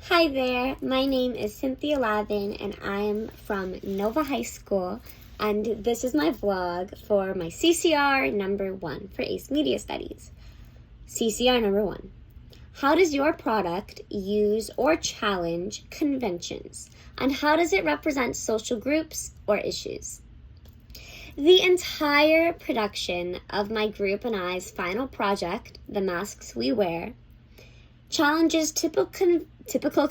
Hi there, my name is Cynthia and I am from Nova High School, and this is my vlog for my CCR number 1 for ACE Media Studies. CCR number 1. How does your product use or challenge conventions, and how does it represent social groups or issues? The entire production of my group and I's final project, The Masks We Wear, challenges typical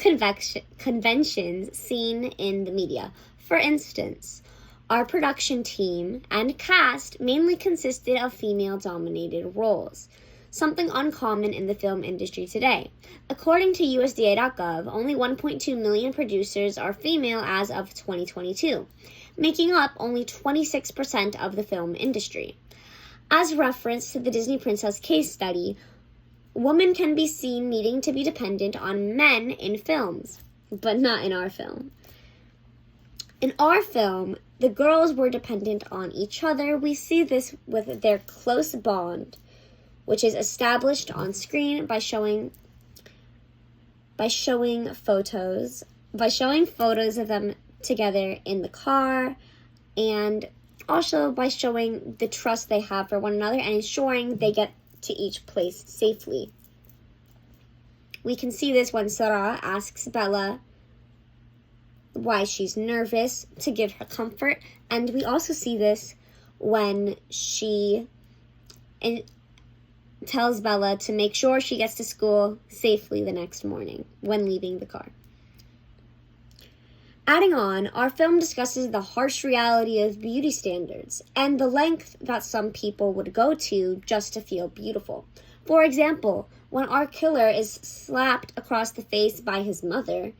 conventions seen in the media. For instance, our production team and cast mainly consisted of female-dominated roles, something uncommon in the film industry today. According to USDA.gov, only 1.2 million producers are female as of 2022, making up only 26% of the film industry. As reference to the Disney Princess case study, women can be seen needing to be dependent on men in films, but not in our film. In our film, the girls were dependent on each other. We see this with their close bond, which is established on screen by showing photos of them together in the car, and also by showing the trust they have for one another and ensuring they get to each place safely. We can see this when Sarah asks Bella why she's nervous to give her comfort, and we also see this when she tells Bella to make sure she gets to school safely the next morning when leaving the car. Adding on, our film discusses the harsh reality of beauty standards and the length that some people would go to just to feel beautiful. For example, when our killer is slapped across the face by his mother,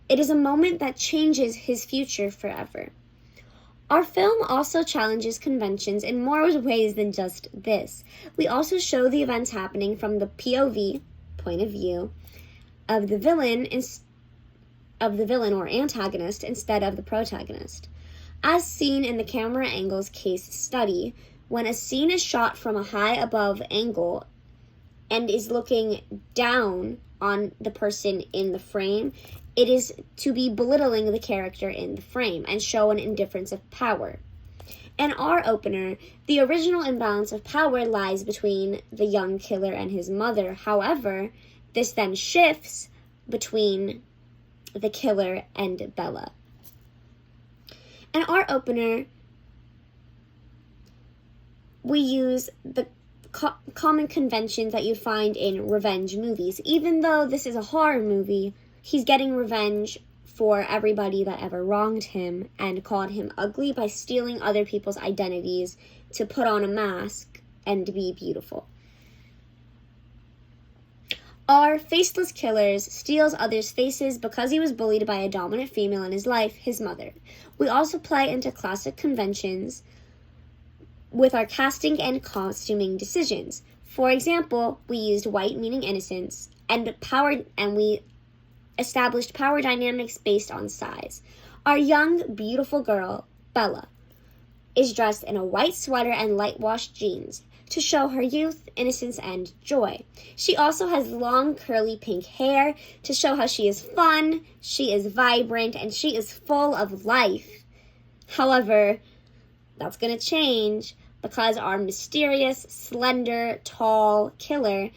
it is a moment that changes his future forever. Our film also challenges conventions in more ways than just this. We also show the events happening from the POV, point of view, of the villain or antagonist instead of the protagonist. As seen in the camera angles case study, when a scene is shot from a high above angle and is looking down on the person in the frame, it is to be belittling the character in the frame and show an indifference of power. In our opener, the original imbalance of power lies between the young killer and his mother. However, this then shifts between the killer and Bella. In our opener, we use the common conventions that you find in revenge movies. Even though this is a horror movie, he's getting revenge for everybody that ever wronged him and called him ugly by stealing other people's identities to put on a mask and be beautiful. Our faceless killer steals others' faces because he was bullied by a dominant female in his life, his mother. We also play into classic conventions with our casting and costuming decisions. For example, we used white meaning innocence and we established power dynamics based on size. Our young, beautiful girl, Bella, is dressed in a white sweater and light-washed jeans to show her youth, innocence, and joy. She also has long, curly pink hair to show how she is fun, she is vibrant, and she is full of life. However, that's going to change because our mysterious, slender, tall killer,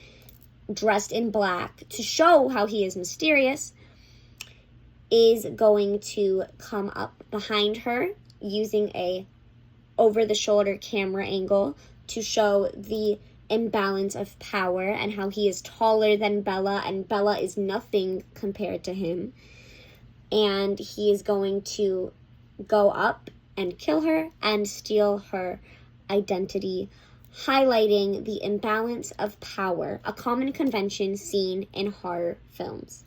dressed in black to show how he is mysterious, is going to come up behind her using a over-the-shoulder camera angle to show the imbalance of power and how he is taller than Bella and Bella is nothing compared to him. And he is going to go up and kill her and steal her identity, highlighting the imbalance of power, a common convention seen in horror films.